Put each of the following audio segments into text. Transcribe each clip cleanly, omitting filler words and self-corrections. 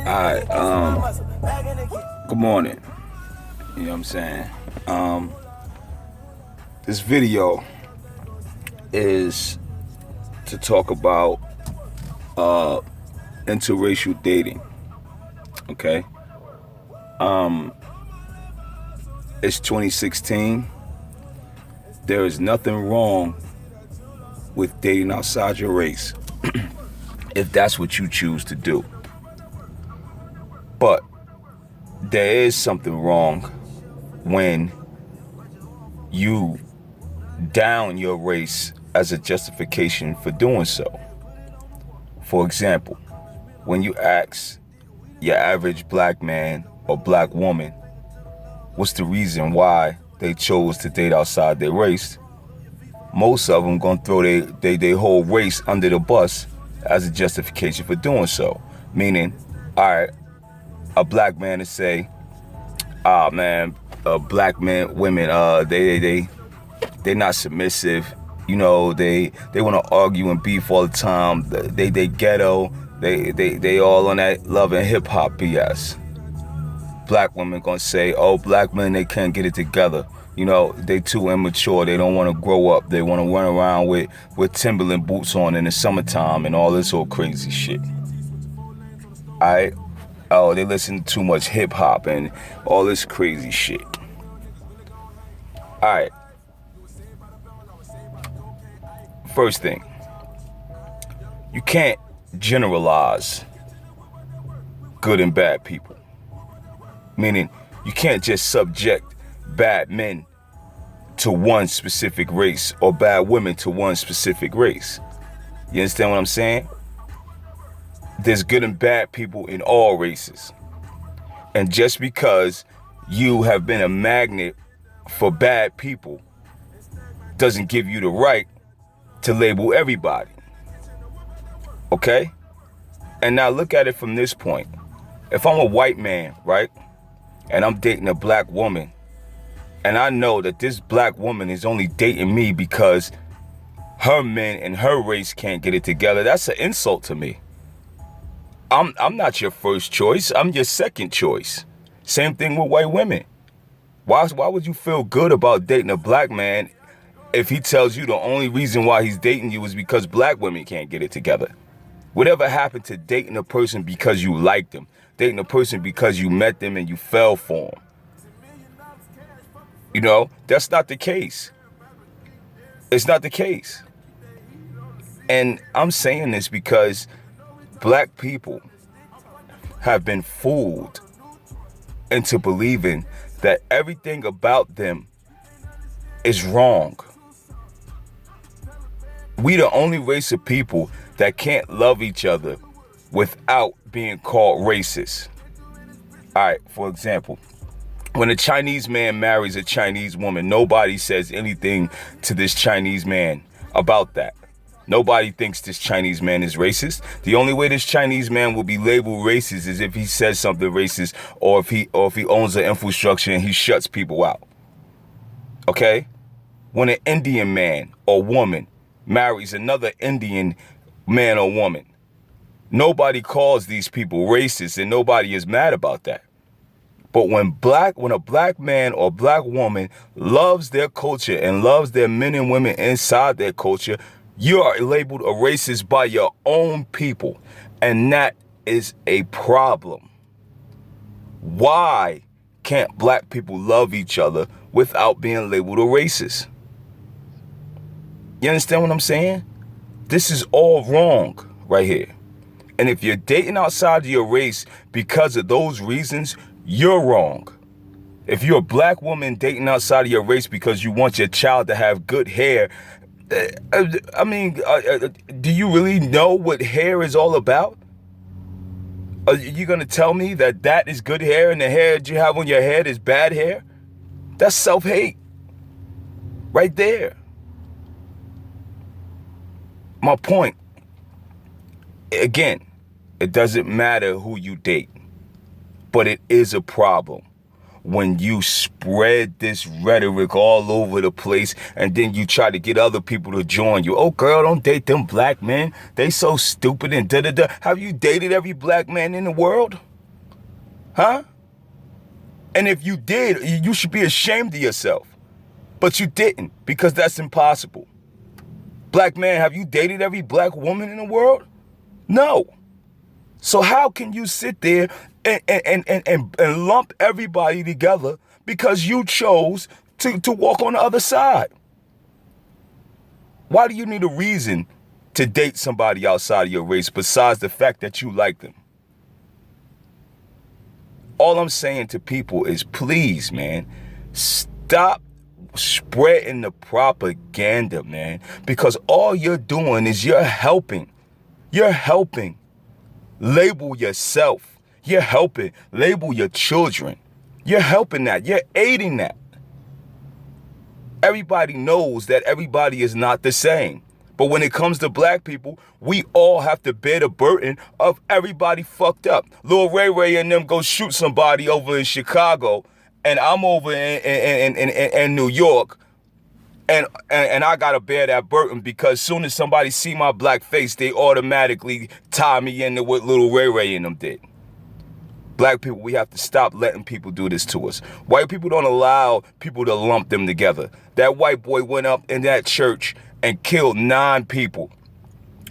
Alright, good morning. You know what I'm saying? This video is to talk about interracial dating. Okay? It's 2016. There is nothing wrong with dating outside your race if that's what you choose to do. But there is something wrong when you down your race as a justification for doing so. For example, when you ask your average black man or black woman what's the reason why they chose to date outside their race, most of them gonna throw their whole race under the bus as a justification for doing so. Meaning, all right, a black man to say, black women, they're not submissive. You know, they want to argue and beef all the time. They ghetto. They all on that love and hip hop BS. Black women gonna say, oh, black men, they can't get it together. You know, they too immature. They don't want to grow up. They want to run around with Timberland boots on in the summertime and all this old crazy shit. Oh, they listen to too much hip hop and all this crazy shit. All right. First thing, you can't generalize good and bad people. Meaning, you can't just subject bad men to one specific race or bad women to one specific race. You understand what I'm saying? There's good and bad people in all races. And just because you have been a magnet for bad people doesn't give you the right to label everybody. Okay? And now look at it from this point. If I'm a white man, right? And I'm dating a black woman, and I know that this black woman is only dating me because her men and her race can't get it together, that's an insult to me. I'm not your first choice. I'm your second choice. Same thing with white women. Why would you feel good about dating a black man if he tells you the only reason why he's dating you is because black women can't get it together? Whatever happened to dating a person because you liked them? Dating a person because you met them and you fell for them? You know, that's not the case. It's not the case. And I'm saying this because black people have been fooled into believing that everything about them is wrong. We the only race of people that can't love each other without being called racist. All right, for example, when a Chinese man marries a Chinese woman, nobody says anything to this Chinese man about that. Nobody thinks this Chinese man is racist. The only way this Chinese man will be labeled racist is if he says something racist or if he owns an infrastructure and he shuts people out. Okay? When an Indian man or woman marries another Indian man or woman, nobody calls these people racist and nobody is mad about that. But when a black man or black woman loves their culture and loves their men and women inside their culture, you are labeled a racist by your own people. And that is a problem. Why can't black people love each other without being labeled a racist? You understand what I'm saying? This is all wrong right here. And if you're dating outside of your race because of those reasons, you're wrong. If you're a black woman dating outside of your race because you want your child to have good hair, do you really know what hair is all about? Are you going to tell me that is good hair and the hair that you have on your head is bad hair? That's self-hate right there. My point, again, it doesn't matter who you date, but it is a problem when you spread this rhetoric all over the place and then you try to get other people to join you. Oh, girl, don't date them black men. They so stupid and da-da-da. Have you dated every black man in the world? Huh? And if you did, you should be ashamed of yourself. But you didn't, because that's impossible. Black man, have you dated every black woman in the world? No. So how can you sit there and lump everybody together because you chose to walk on the other side? Why do you need a reason to date somebody outside of your race besides the fact that you like them? All I'm saying to people is, please, man, stop spreading the propaganda, man, because all you're doing is you're helping label yourself. You're helping label your children. You're helping that. You're aiding that. Everybody knows that everybody is not the same. But when it comes to black people, we all have to bear the burden of everybody fucked up. Lil Ray Ray and them go shoot somebody over in Chicago, and I'm over in New York, and I gotta bear that burden because soon as somebody see my black face, they automatically tie me into what Lil Ray Ray and them did. Black people, we have to stop letting people do this to us. White people don't allow people to lump them together. That white boy went up in that church and killed 9 people,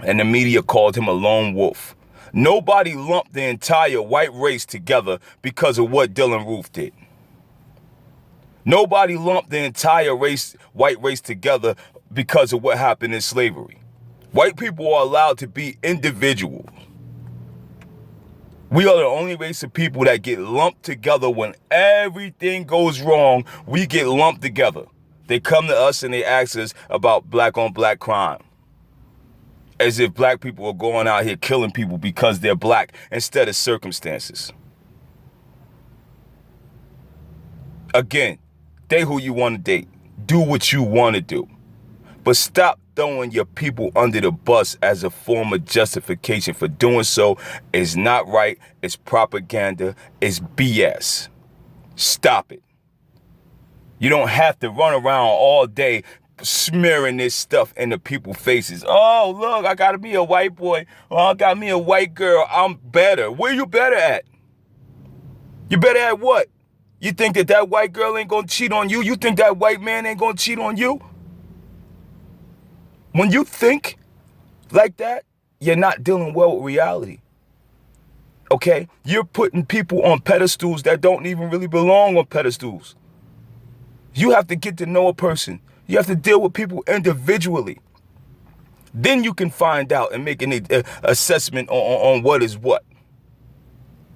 and the media called him a lone wolf. Nobody lumped the entire white race together because of what Dylan Roof did. Nobody lumped the entire white race together because of what happened in slavery. White people are allowed to be individuals. We are the only race of people that get lumped together when everything goes wrong. We get lumped together. They come to us and they ask us about black on black crime. As if black people are going out here killing people because they're black instead of circumstances. Again, date who you want to date. Do what you want to do. But stop throwing your people under the bus as a form of justification for doing so. Is not right. It's propaganda. It's BS. Stop it. You don't have to run around all day smearing this stuff into people's faces. Oh, look, I gotta be a white boy. Oh, I got me a white girl. I'm better. Where you better at? You better at what? You think that white girl ain't gonna cheat on you? You think that white man ain't gonna cheat on you? When you think like that, you're not dealing well with reality. Okay? You're putting people on pedestals that don't even really belong on pedestals. You have to get to know a person. You have to deal with people individually. Then you can find out and make an assessment on what is what.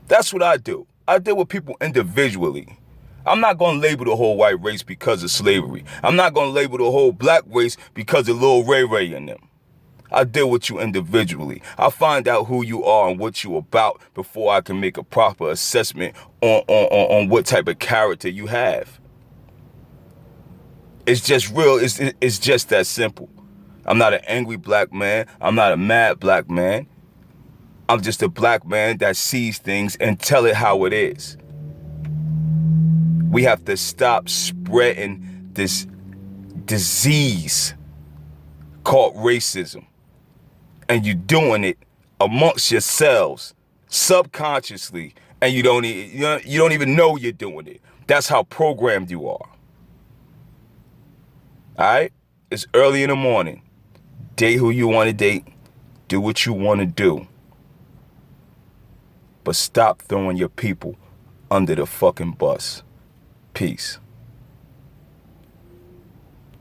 That's what I do. I deal with people individually. I'm not going to label the whole white race because of slavery. I'm not going to label the whole black race because of Lil Ray Ray and them. I deal with you individually. I find out who you are and what you're about before I can make a proper assessment on what type of character you have. It's just real. It's just that simple. I'm not an angry black man. I'm not a mad black man. I'm just a black man that sees things and tell it how it is. We have to stop spreading this disease called racism. And you're doing it amongst yourselves subconsciously, and you don't even know you're doing it. That's how programmed you are. All right? It's early in the morning. Date who you want to date. Do what you want to do. But stop throwing your people under the fucking bus. Peace.